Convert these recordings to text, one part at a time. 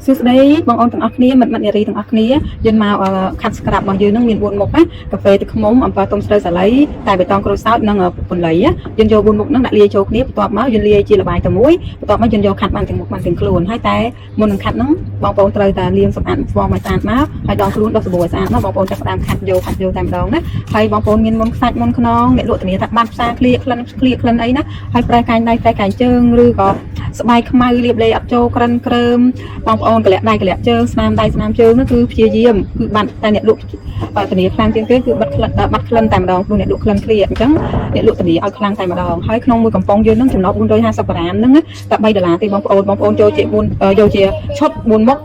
សួស្តីបងប្អូនទាំងអស់គ្នាមិត្តនារីទាំងអស់គ្នាយើងមកខាត់ស្ក្រាប់របស់យើងនឹងមាន4មុខណាកាហ្វេទឹកឃ្មុំអំបិលទុំស្រូវសាលីតែបៃតងក្រូចសើចនិងពន្លៃយើងយក4មុខហ្នឹងដាក់លាយចូលគ្នាបន្ទាប់មកយើងលាយជាល្បាយតែមួយបន្ទាប់មកយើងយកខាត់បានទាំងមុខបានទាំងខ្លួនហើយតែមុននឹងខាត់ហ្នឹងបងប្អូនត្រូវតែលាងសម្អាតហ្វមឲ្យស្អាតមកហើយដងខ្លួនដុសសាប៊ូឲ្យស្អាតមកបងប្អូនចាប់ផ្ដើមខាត់យកតែម្ដងណាហើយបងប្អូនមានមុនខ្សាច់មុនខ្នងអ្នកលក់ធានាថាបានផ្សារក្លៀកក្លិនអីណាហើយប្រែកាយដៃប្រែកាយជើងឬក៏ស្បែកខ្មៅលាបលេអត់ចូលក្រិនក្រើមបងប្អូនកលាក់ដៃកលាក់ជើងស្នាមដៃស្នាមជើងនោះគឺព្យាយាមគឺបាត់តែអ្នកលក់ធានាខ្លាំងជាងគេគឺបាត់ក្លិនតែម្ដងព្រោះអ្នកលក់ក្លិនឃ្លៀកអញ្ចឹងអ្នកលក់ធានាឲ្យខ្លាំងតែម្ដងហើយក្នុងមួយកំប៉ុងយើងនឹងចំណុះ450 ក្រាមហ្នឹងតែ$3ទេបងប្អូនចូលជាយកជាឈុត4មុខ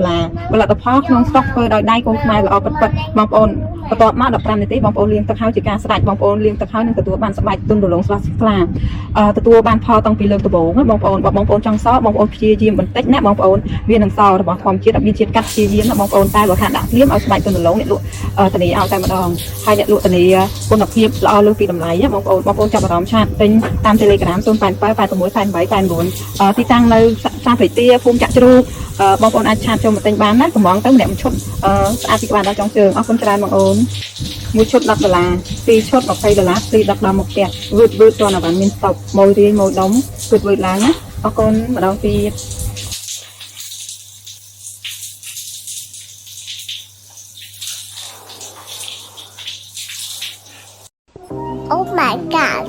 $10ផលិតផលក្នុងស្តុកធ្វើដោយដៃកូនខ្មែរល្អពិតបងប្អូនបន្ទាប់មក15នាទីបងប្អូនលាងទឹកហើយជាការស្រេចបងប្អូនលាងទឹកហើយនឹងទទួលបានស្បែកទន់រលោងស្រស់ថ្លាទទួលបានផលតាំងពីលើកដំបូងបងប្អូនចង់សបងប្អូនព្យាយាមបន្តិចណាបងប្អូនវានឹងសរបស់ធម្មជាតិអត់មានជាតិកាត់ព្យាយាមណាបងប្អូនតែបើថាដាក់ភ្លាមឲ្យស្បែកទន់រលោងអ្នកលក់ធានាឲ្យតែម្ដងហើយអ្នកលក់ធានាគុណភាពល្អលើសពីតម្លៃបងប្អូនចាប់អារម្មណ៍ឆាតទិញតាម Telegram 087 86 81 ទីតាំងនៅសាព្រៃទាភូមិចាក់ជ្រូកបងប្អូនអាចឆាតចូលមកទិញបានណាកំងទៅម្នាក់មួយឈុតស្អាតពីក្បាលដល់ចុងជើងអរគុណច្រើនបងប្អូនមួយឈុត$10 2ឈុត$20 free ដឹកដល់មុខផ្ទះវឺតតនបានមានស្តុកម៉ួយរៀងម៉ួយដុំវឺតឡើងណាអរគុណម្ដងទៀត Oh my god.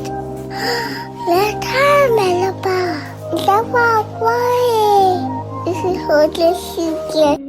Let her melaba. Dawa why? This is hopeless again.